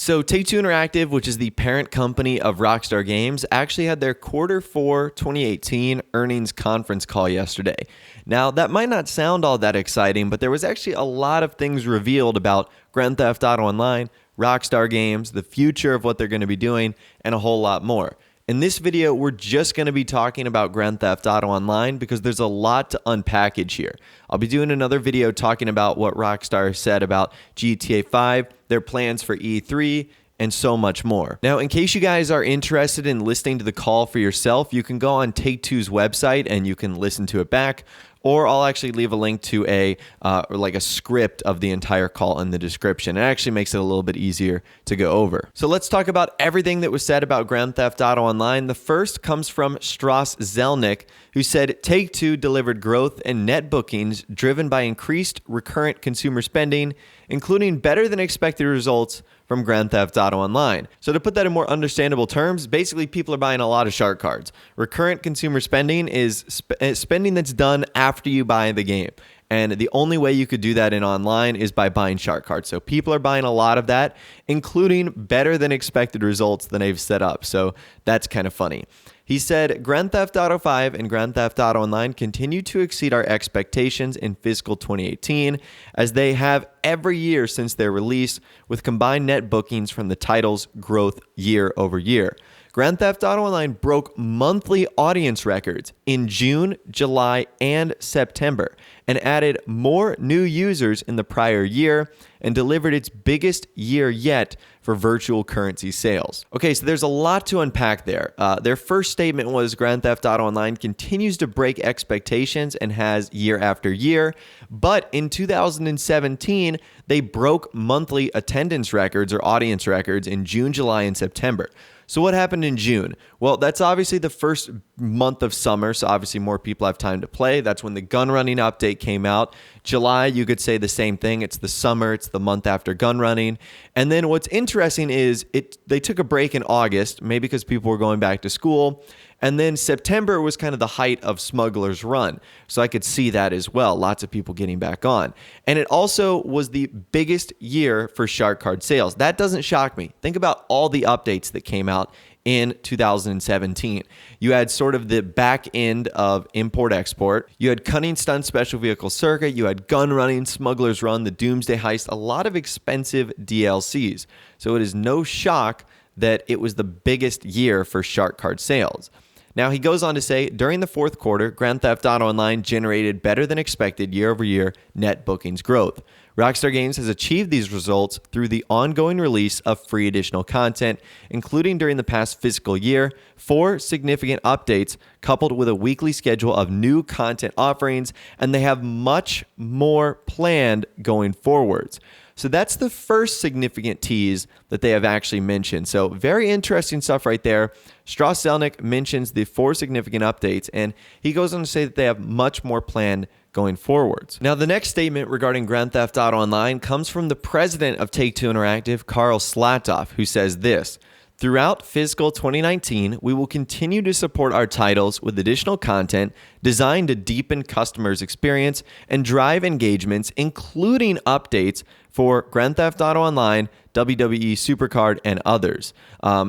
So Take-Two Interactive, which is the parent company of Rockstar Games, actually had their Q4 2018 earnings conference call yesterday. Now, that might not sound all that exciting, but there was actually a lot of things revealed about Grand Theft Auto Online, Rockstar Games, the future of what they're going to be doing, and a whole lot more. In this video, we're just going to be talking about Grand Theft Auto Online because there's a lot to unpackage here. I'll be doing another video talking about what Rockstar said about GTA 5, their plans for E3, and so much more. Now, in case you guys are interested in listening to the call for yourself, you can go on Take-Two's website and you can listen to it back. Or I'll actually leave a link to a script of the entire call in the description. It actually makes it a little bit easier to go over. So let's talk about everything that was said about Grand Theft Auto Online. The first comes from Strauss Zelnick, who said Take-Two delivered growth in net bookings driven by increased recurrent consumer spending, including better than expected results from Grand Theft Auto Online. So to put that in more understandable terms, basically people are buying a lot of shark cards. Recurrent consumer spending is spending that's done after you buy the game. And the only way you could do that in online is by buying shark cards. So people are buying a lot of that, including better than expected results than they've set up. So that's kind of funny. He said, Grand Theft Auto 5 and Grand Theft Auto Online continue to exceed our expectations in fiscal 2018, as they have every year since their release, with combined net bookings from the title's growth year over year. Grand Theft Auto Online broke monthly audience records in June, July, and September, and added more new users in the prior year, and delivered its biggest year yet for virtual currency sales. Okay, so there's a lot to unpack there. Their first statement was Grand Theft Auto Online continues to break expectations and has year after year, but in 2017, they broke monthly attendance records or audience records in June, July, and September. So what happened in June? Well, that's obviously the first month of summer, so obviously more people have time to play. That's when the gun running update came out. July, you could say the same thing. It's the summer. It's the month after gun running. And then what's interesting is they took a break in August, maybe because people were going back to school. And then September was kind of the height of Smuggler's Run. So I could see that as well. Lots of people getting back on. And it also was the biggest year for shark card sales. That doesn't shock me. Think about all the updates that came out in 2017. You had sort of the back end of import-export. You had Cunning Stunt Special Vehicle Circuit. You had Gun Running, Smuggler's Run, the Doomsday Heist, a lot of expensive DLCs. So it is no shock that it was the biggest year for shark card sales. Now, he goes on to say, during the fourth quarter, Grand Theft Auto Online generated better than expected year-over-year net bookings growth. Rockstar Games has achieved these results through the ongoing release of free additional content, including during the past fiscal year, 4 significant updates coupled with a weekly schedule of new content offerings, and they have much more planned going forwards. So that's the first significant tease that they have actually mentioned. So very interesting stuff right there. Strauss Zelnick mentions the 4 significant updates, and he goes on to say that they have much more planned going forwards. Now, the next statement regarding Grand Theft Auto Online comes from the president of Take-Two Interactive, Karl Slatoff, who says this: throughout fiscal 2019, we will continue to support our titles with additional content designed to deepen customers' experience and drive engagements, including updates for Grand Theft Auto Online, WWE Supercard, and others.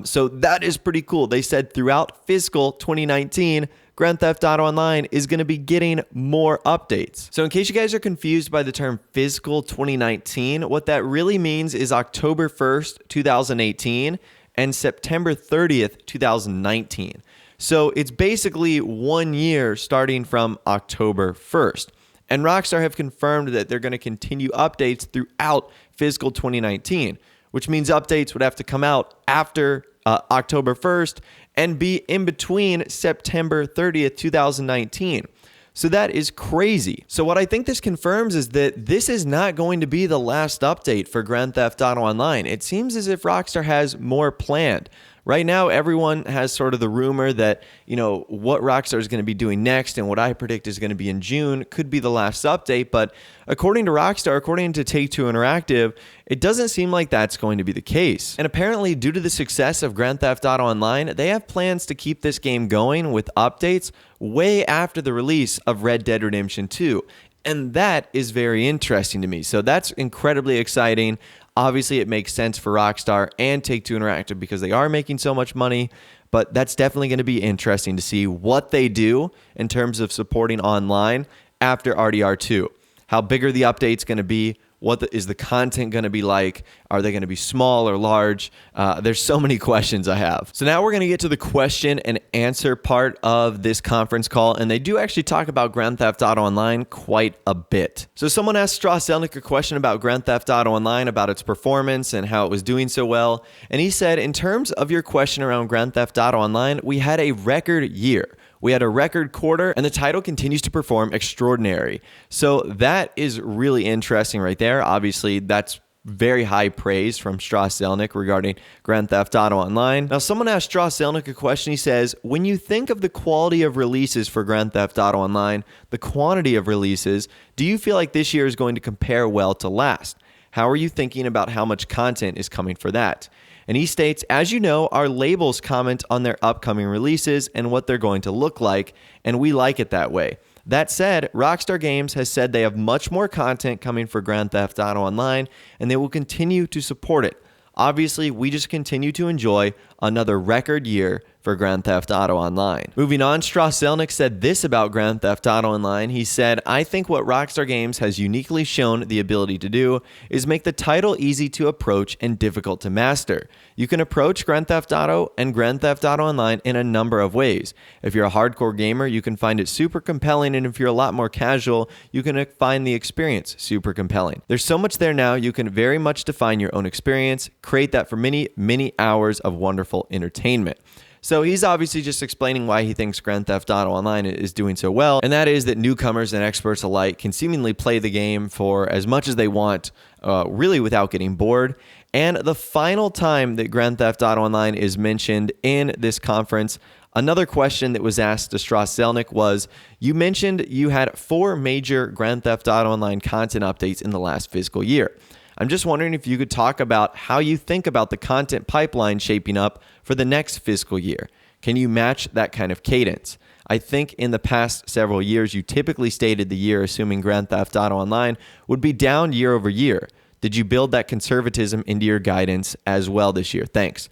So that is pretty cool. They said throughout fiscal 2019, Grand Theft Auto Online is going to be getting more updates. So in case you guys are confused by the term fiscal 2019, what that really means is October 1st, 2018 and September 30th, 2019. So it's basically 1 year starting from October 1st. And Rockstar have confirmed that they're going to continue updates throughout fiscal 2019, which means updates would have to come out after October 1st and be in between September 30th, 2019. So that is crazy. So what I think this confirms is that this is not going to be the last update for Grand Theft Auto Online. It seems as if Rockstar has more planned. Right now, everyone has sort of the rumor that, what Rockstar is going to be doing next and what I predict is going to be in June could be the last update. But according to Rockstar, according to Take-Two Interactive, it doesn't seem like that's going to be the case. And apparently, due to the success of Grand Theft Auto Online, they have plans to keep this game going with updates way after the release of Red Dead Redemption 2. And that is very interesting to me. So that's incredibly exciting. Obviously, it makes sense for Rockstar and Take-Two Interactive because they are making so much money, but that's definitely going to be interesting to see what they do in terms of supporting online after RDR2. How big are the updates going to be? What is the content going to be like? Are they going to be small or large? There's so many questions I have. So now we're going to get to the question and answer part of this conference call, and they do actually talk about Grand Theft Auto Online quite a bit. So someone asked Strauss Zelnick a question about Grand Theft Auto Online, about its performance and how it was doing so well, and he said, in terms of your question around Grand Theft Auto Online, we had a record year. We had a record quarter, and the title continues to perform extraordinary. So that is really interesting right there. Obviously, that's very high praise from Strauss Zelnick regarding Grand Theft Auto Online. Now, someone asked Strauss Zelnick a question. He says, when you think of the quality of releases for Grand Theft Auto Online, the quantity of releases, do you feel like this year is going to compare well to last? How are you thinking about how much content is coming for that? And he states, as you know, our labels comment on their upcoming releases and what they're going to look like, and we like it that way. That said, Rockstar Games has said they have much more content coming for Grand Theft Auto Online, and they will continue to support it. Obviously, we just continue to enjoy another record year for Grand Theft Auto Online. Moving on, Strauss Zelnick said this about Grand Theft Auto Online. He said, I think what Rockstar Games has uniquely shown the ability to do is make the title easy to approach and difficult to master. You can approach Grand Theft Auto and Grand Theft Auto Online in a number of ways. If you're a hardcore gamer, you can find it super compelling, and if you're a lot more casual, you can find the experience super compelling. There's so much there now, you can very much define your own experience, create that for many, many hours of wonderful entertainment. So he's obviously just explaining why he thinks Grand Theft Auto Online is doing so well, and that is that newcomers and experts alike can seemingly play the game for as much as they want, really without getting bored. And the final time that Grand Theft Auto Online is mentioned in this conference, another question that was asked to Strauss Zelnick was, you mentioned you had 4 major Grand Theft Auto Online content updates in the last fiscal year. I'm just wondering if you could talk about how you think about the content pipeline shaping up for the next fiscal year. Can you match that kind of cadence? I think in the past several years, you typically stated the year assuming Grand Theft Auto Online would be down year over year. Did you build that conservatism into your guidance as well this year? Thanks.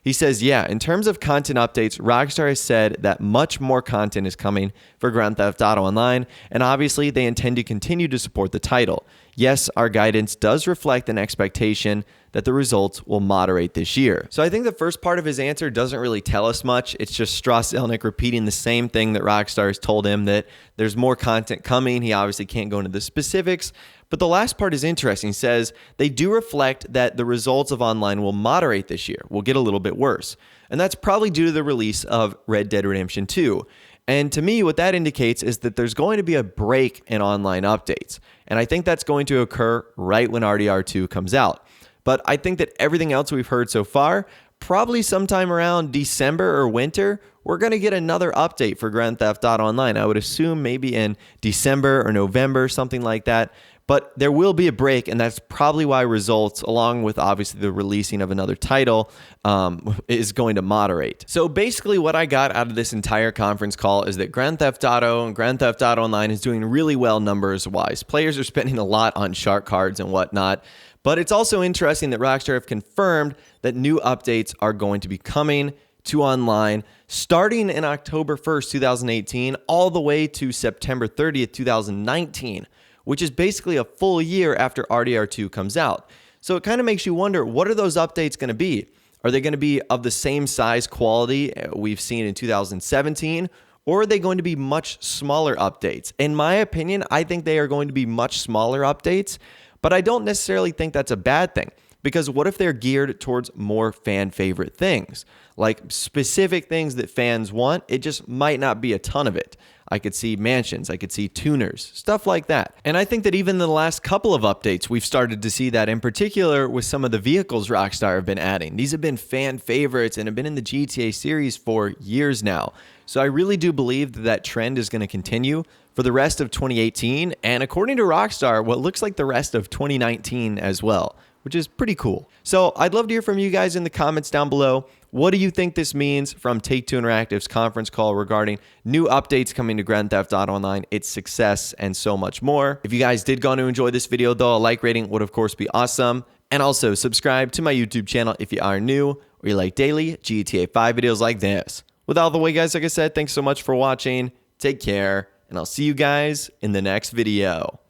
He says, yeah, in terms of content updates, Rockstar has said that much more content is coming for Grand Theft Auto Online, and obviously they intend to continue to support the title. Yes, our guidance does reflect an expectation that the results will moderate this year. So I think the first part of his answer doesn't really tell us much. It's just Strauss Zelnick repeating the same thing that Rockstar has told him, that there's more content coming. He obviously can't go into the specifics, but the last part is interesting. He says they do reflect that the results of online will moderate this year, will get a little bit worse. And that's probably due to the release of Red Dead Redemption 2. And to me, what that indicates is that there's going to be a break in online updates. And I think that's going to occur right when RDR2 comes out. But I think that everything else we've heard so far, probably sometime around December or winter, we're going to get another update for Grand Theft Auto Online. I would assume maybe in December or November, something like that. But there will be a break, and that's probably why results, along with obviously the releasing of another title, is going to moderate. So basically what I got out of this entire conference call is that Grand Theft Auto and Grand Theft Auto Online is doing really well numbers-wise. Players are spending a lot on shark cards and whatnot. But it's also interesting that Rockstar have confirmed that new updates are going to be coming to online starting in October 1st, 2018, all the way to September 30th, 2019. Which is basically a full year after RDR2 comes out. So it kind of makes you wonder, what are those updates going to be? Are they going to be of the same size quality we've seen in 2017? Or are they going to be much smaller updates? In my opinion, I think they are going to be much smaller updates, but I don't necessarily think that's a bad thing. Because what if they're geared towards more fan favorite things? Like specific things that fans want, it just might not be a ton of it. I could see mansions, I could see tuners, stuff like that. And I think that even in the last couple of updates, we've started to see that, in particular with some of the vehicles Rockstar have been adding. These have been fan favorites and have been in the GTA series for years now. So I really do believe that that trend is going to continue for the rest of 2018, and according to Rockstar, what looks like the rest of 2019 as well, which is pretty cool. So I'd love to hear from you guys in the comments down below. What do you think this means from Take-Two Interactive's conference call regarding new updates coming to Grand Theft Auto Online, its success, and so much more? If you guys did go on to enjoy this video, though, a like rating would of course be awesome. And also subscribe to my YouTube channel if you are new or you like daily GTA 5 videos like this. With all the way, guys, like I said, thanks so much for watching. Take care, and I'll see you guys in the next video.